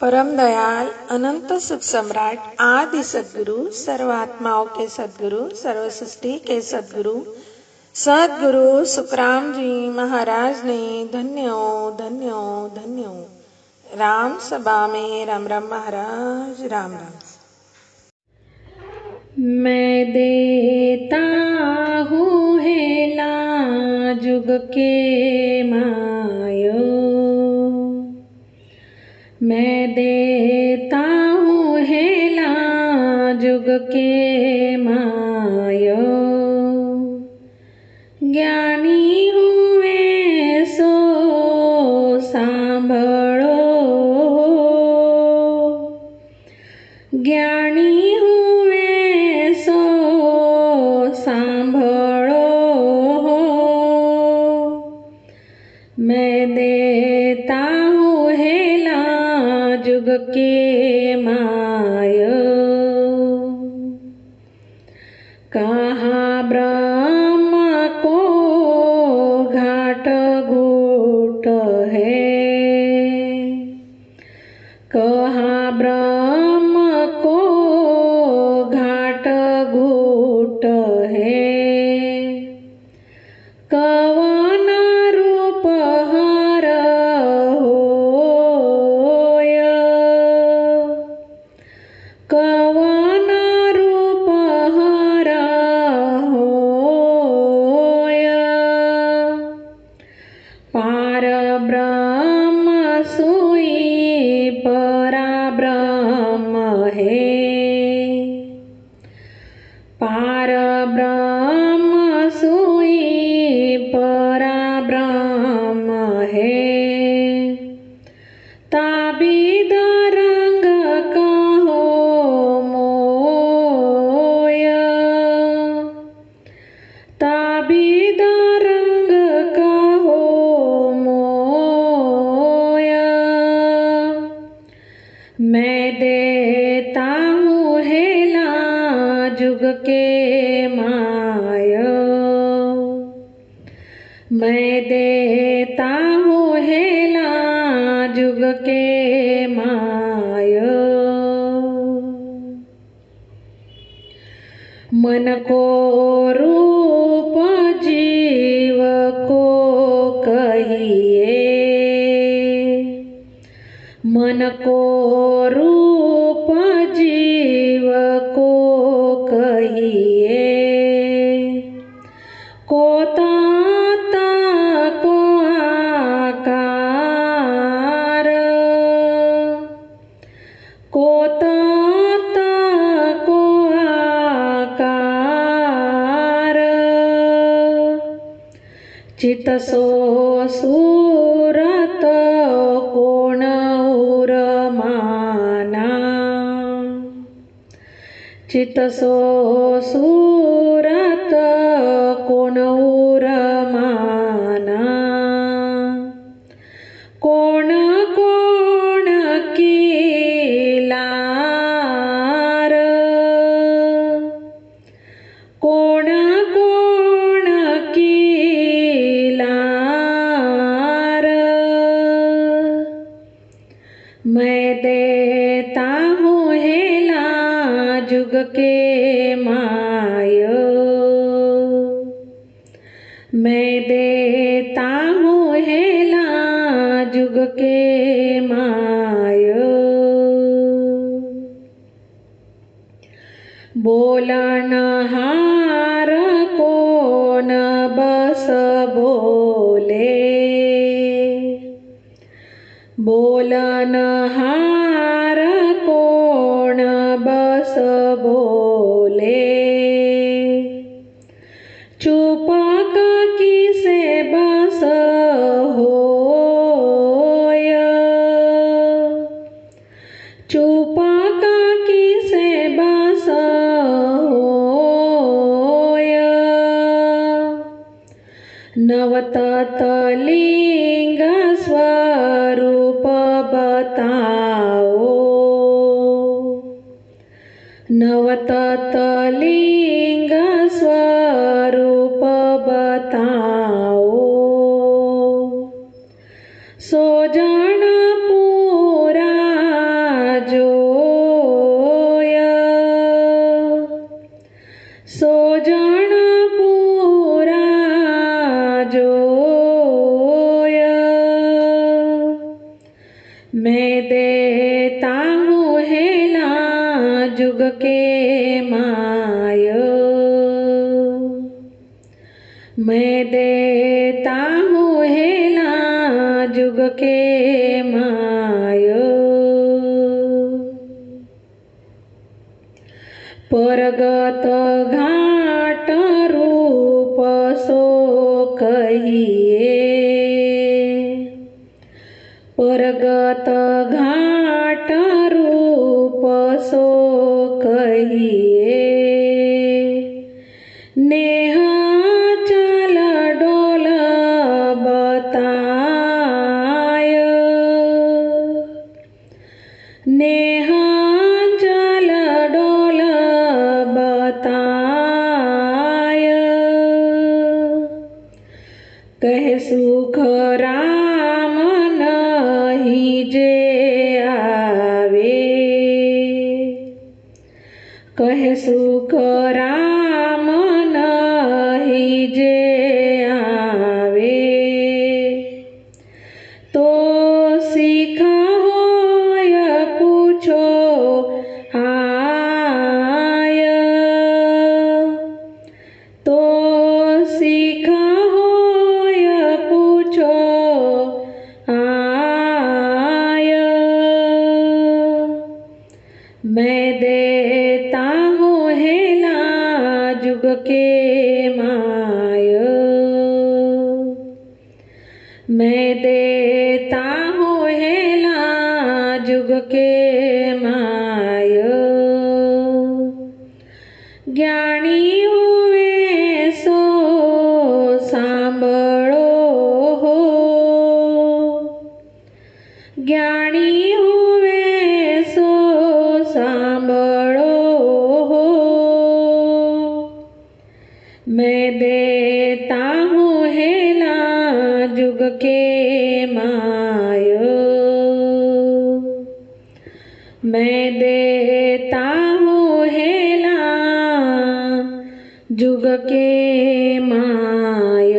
परम दयाल अनंत सुख सम्राट आदि सद्गुरु सर्व आत्माओं के सद्गुरु सर्व सृष्टि के सद्गुरु सद्गुरु सुखराम जी महाराज ने धन्य हो राम सभा में राम राम महाराज राम राम। मैं देता हूँ हेला जुग के मायो, मैं देता हूँ हेला जुग के मायो, ज्ञानी हुए सो सांभळो, ज्ञानी हुए सो सांभळो, मैं देता हूँ हेला जुग के मायो, कहाँ ब्रह्म को घाट घूट है, कहाँ ब्रह्म को घाट घूट है, कवन रूप हर होय, कवन रूप हर होय, पार ब्रह्म सोई परा ब्रह्म है, पार ब्रह्म सोई परा ब्रह्म है, ताबिद रंग कहो मोय, ताबिद रंग कहो मोय, मैं देता हूँ हेला जुग के मायो, मैं देता हूँ हेला जुग के मायो, मन को रूप जीव को कहिए, मन को रूप जीव को कहिए, को ताता को आकार, को ताता को आकार, चित सो सूरत कोण उरमाना, चित सो सूरत कोण उरमाना, कोण कोण की लार, कोण कोण की लार, मैं देता हूँ हेला जुग के मायो, मैं देता हूँ हेला जुग के मायो, बोलन हार कोन बस बोले, बोलन हार कोण बस बोले, चुप किसे बस होय, चुप किसे बस होय, नवतत लिंग स्वरूप बताओ, नवतत लिंग स्वरूप बताओ, सो जन पूरा मैं देता हूँ हेला जुग के माय, मैं देता हूँ हेला जुग के माय। परगत घाट रूप सो कहिए, परगत घाट रूप सो कहिए। नेह चाल डोल बताय, नेह चाल डोल बताय। कह सुख राम नहीं जे आवे, कह सुख राम नहीं जे आवे। तो सिख होय पूछो आय, तो सिख होय पूछो आय। मैं देता हूँ हेला जुग के माय, मैं देता हूँ हेला जुग के माय। ज्ञानी हुए सो सांभळो हो, ज्ञानी हुए सो सांभळो हो। मैं देता हूँ हेला जुग के माय, मैं देता हूँ हेला जुग के माय।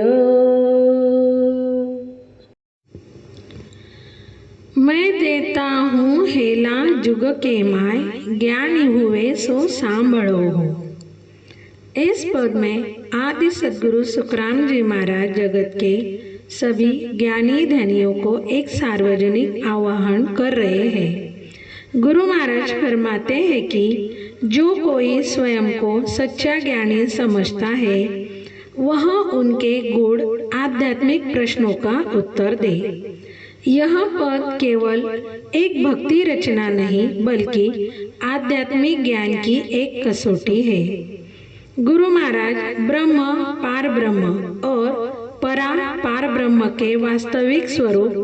मैं देता हूँ हेला जुग के माय, ज्ञानी हुए सो सांभळो हो। इस पद में आदि सद्गुरु सुखराम जी महाराज जगत के सभी ज्ञानी धनियों को एक सार्वजनिक आह्वान कर रहे हैं। गुरु महाराज फरमाते हैं कि जो कोई स्वयं को सच्चा ज्ञानी समझता है वह उनके गूढ़ आध्यात्मिक प्रश्नों का उत्तर दे। यह पद केवल एक भक्ति रचना नहीं बल्कि आध्यात्मिक ज्ञान की एक कसौटी है। गुरु महाराज ब्रह्म पार ब्रह्म और परा पार ब्रह्म के वास्तविक स्वरूप,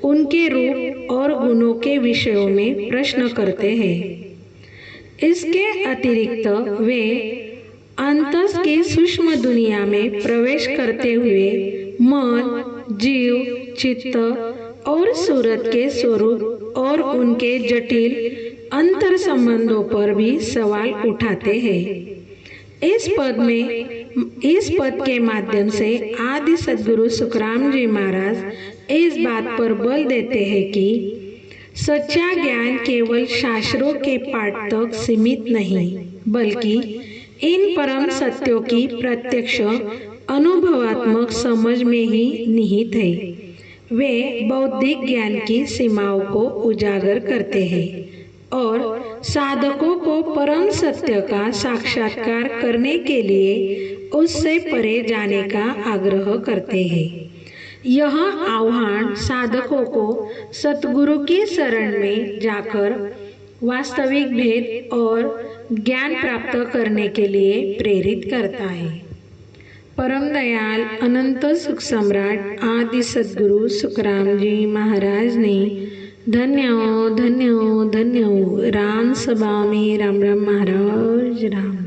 उनके रूप और गुणों के विषयों में प्रश्न करते हैं। इसके अतिरिक्त वे अंतस की सूक्ष्म दुनिया में प्रवेश करते हुए मन, जीव, चित्त और सूरत के स्वरूप और उनके जटिल अंतर संबंधों पर भी सवाल उठाते हैं। इस पद के माध्यम से आदि सद्गुरु सुखराम जी महाराज इस बात पर बल देते हैं कि सच्चा ज्ञान केवल शास्त्रों के पाठ तक सीमित नहीं बल्कि इन परम सत्यों की प्रत्यक्ष अनुभवात्मक समझ में ही निहित है। वे बौद्धिक ज्ञान की सीमाओं को उजागर करते हैं और साधकों को परम सत्य का साक्षात्कार करने के लिए उससे परे जाने का आग्रह करते हैं। यह आह्वान साधकों को सतगुरु की शरण में जाकर वास्तविक भेद और ज्ञान प्राप्त करने के लिए प्रेरित करता है। परम दयाल अनंत सुख सम्राट आदि सद्गुरु सुखराम जी महाराज ने धन्य हो धन्य हो धन्य हो। राम सभा में राम राम महाराज राम।